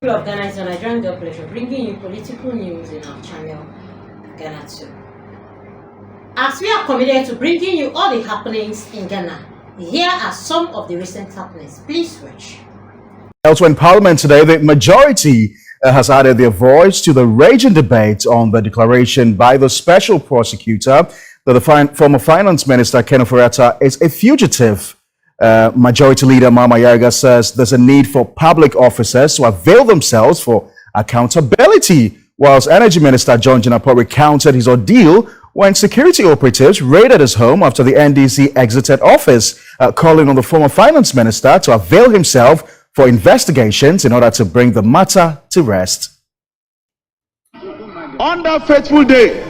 Of Ghana is a Nigerian girl pleasure, bringing you political news in our channel, Ghanatube. As we are committed to bringing you all the happenings in Ghana, here are some of the recent happenings. Please watch. Elsewhere in Parliament today, the majority has added their voice to the raging debate on the declaration by the special prosecutor that the former finance minister Ken Ofori-Atta is a fugitive. Majority Leader Mama Yarga says there's a need for public officers to avail themselves for accountability, whilst Energy Minister John Jinapor recounted his ordeal when security operatives raided his home after the NDC exited office, calling on the former finance minister to avail himself for investigations in order to bring the matter to rest. On that fateful day,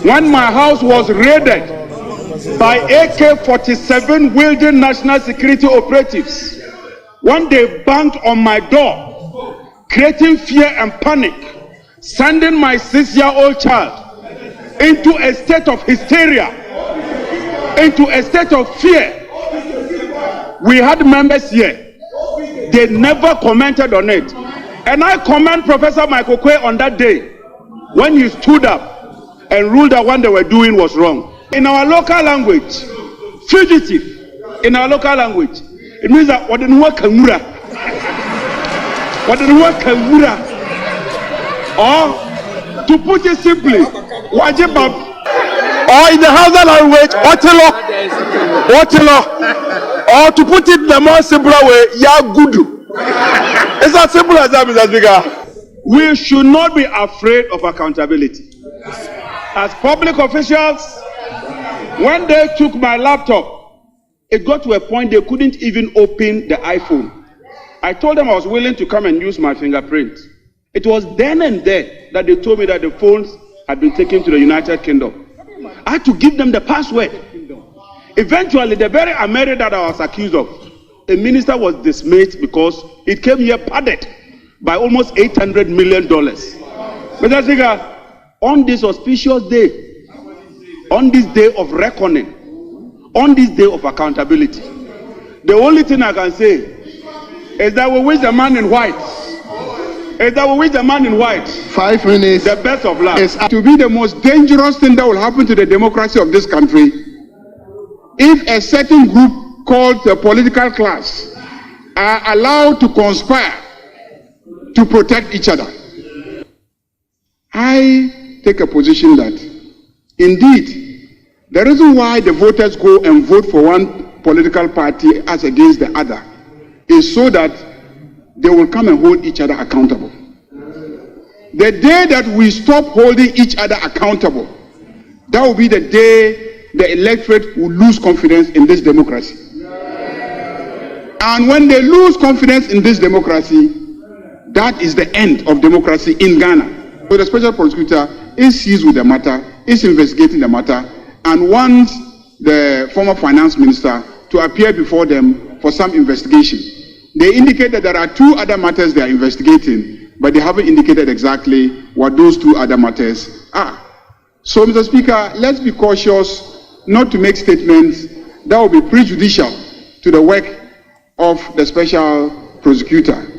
when my house was raided by AK-47 wielding national security operatives, when they banged on my door, creating fear and panic, sending my 6-year-old child into a state of hysteria, into a state of fear. We had members here, they never commented on it. And I commend Professor Michael Quay on that day when he stood up and ruled that what they were doing was wrong. In our local language, fugitive, in our local language, it means that what didn't work kamura. Or to put it simply, wajibab. Or in the Hausa language, otilo. Or to put it in the more simpler way, yagudu. It's as simple as that, Mr. Speaker. We should not be afraid of accountability. As public officials, when they took my laptop, it got to a point they couldn't even open the iPhone. I told them I was willing to come and use my fingerprint. It was then and there that they told me that the phones had been taken to the United Kingdom. I had to give them the password. Eventually, the very America that I was accused of, a minister was dismissed because it came here padded by almost $800 million. Mr. Speaker, on this auspicious day, on this day of reckoning, on this day of accountability, the only thing I can say is that we wish the man in white, 5 minutes, the best of luck. It's to be the most dangerous thing that will happen to the democracy of this country if a certain group called the political class are allowed to conspire to protect each other. I take a position that indeed the reason why the voters go and vote for one political party as against the other is so that they will come and hold each other accountable. The day that we stop holding each other accountable, that will be the day the electorate will lose confidence in this democracy. And when they lose confidence in this democracy, that is the end of democracy in Ghana. So the special prosecutor is seized with the matter, is investigating the matter, and wants the former finance minister to appear before them for some investigation. They indicate that there are 2 other matters they are investigating, but they haven't indicated exactly what those 2 other matters are. So, Mr. Speaker, let's be cautious not to make statements that will be prejudicial to the work of the special prosecutor.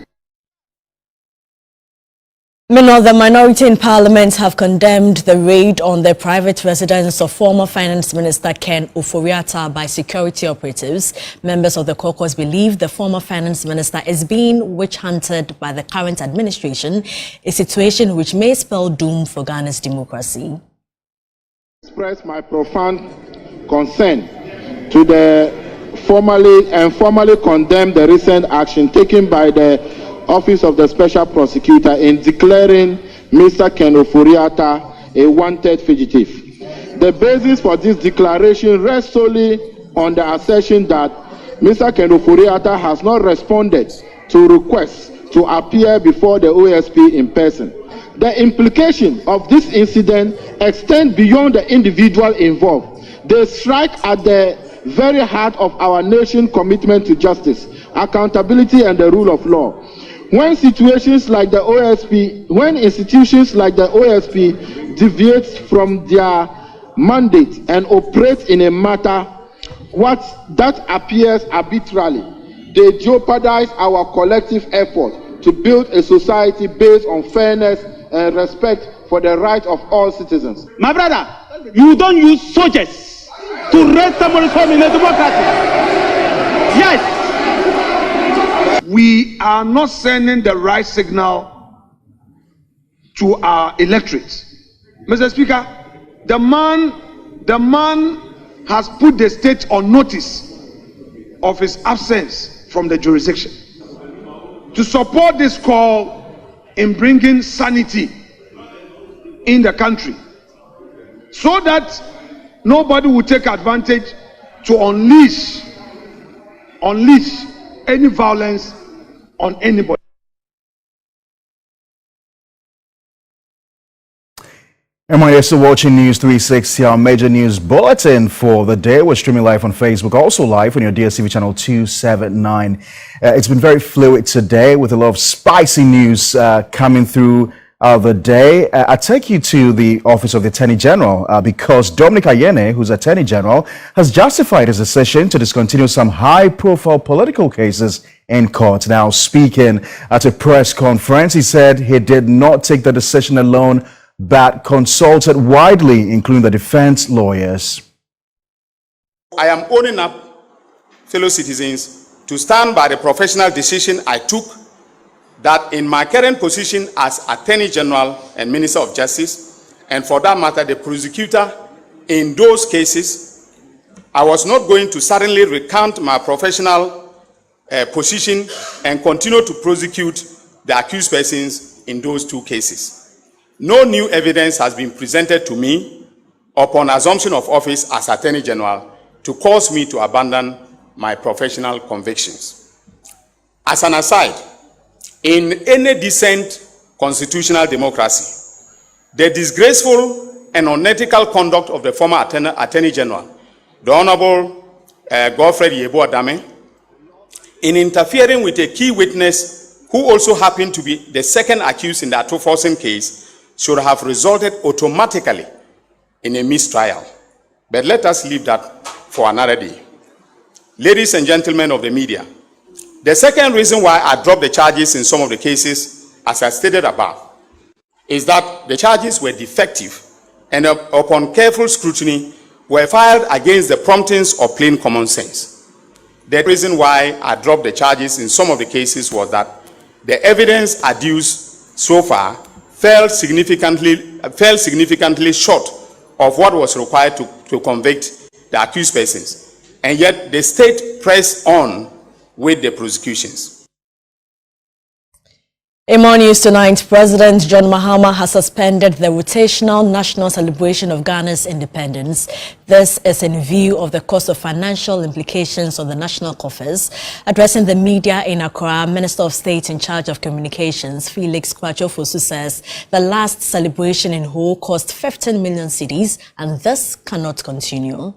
Many of the minority in Parliament have condemned the raid on the private residence of former Finance Minister Ken Ofori-Atta by security operatives. Members of the caucus believe the former Finance Minister is being witch-hunted by the current administration, a situation which may spell doom for Ghana's democracy. Express my profound concern to the formally condemn the recent action taken by the Office of the Special Prosecutor in declaring Mr. Ken Ofori-Atta a wanted fugitive. The basis for this declaration rests solely on the assertion that Mr. Ken Ofori-Atta has not responded to requests to appear before the OSP in person. The implication of this incident extends beyond the individual involved. They strike at the very heart of our nation's commitment to justice, accountability, and the rule of law. When institutions like the OSP deviate from their mandate and operate in a matter that appears arbitrarily, they jeopardize our collective effort to build a society based on fairness and respect for the rights of all citizens. My brother, you don't use soldiers to raise somebody's home in a democracy. Yes. We are not sending the right signal to our electorate. Mr. Speaker, the man has put the state on notice of his absence from the jurisdiction. To support this call in bringing sanity in the country, so that nobody will take advantage to unleash any violence on anybody. And while you're still watching News 360, our major news bulletin for the day. We're streaming live on Facebook, also live on your DSTV channel 279. It's been very fluid today with a lot of spicy news coming through the day. I take you to the Office of the Attorney General because Dominic Ayene, who's Attorney General, has justified his decision to discontinue some high-profile political cases in court. Now, speaking at a press conference, he said he did not take the decision alone, but consulted widely, including the defense lawyers. I am owning up, fellow citizens, to stand by the professional decision I took that in my current position as Attorney General and Minister of Justice, and for that matter, the prosecutor in those cases, I was not going to suddenly recant my professional position and continue to prosecute the accused persons in those two cases. No new evidence has been presented to me upon assumption of office as Attorney General to cause me to abandon my professional convictions. As an aside, in any decent constitutional democracy, the disgraceful and unethical conduct of the former Attorney General, the Honorable Godfred Yebo Adame, in interfering with a key witness who also happened to be the second accused in the Atoforsen case, should have resulted automatically in a mistrial. But let us leave that for another day. Ladies and gentlemen of the media, the second reason why I dropped the charges in some of the cases, as I stated above, is that the charges were defective and upon careful scrutiny were filed against the promptings of plain common sense. The reason why I dropped the charges in some of the cases was that the evidence adduced so far fell significantly short of what was required to convict the accused persons, and yet the state pressed on with the prosecutions. In more news tonight, President John Mahama has suspended the rotational national celebration of Ghana's independence. This is in view of the cost of financial implications on the national coffers. Addressing the media in Accra, Minister of State in charge of communications, Felix Kwachofosu, says the last celebration in whole cost 15 million cedis and this cannot continue.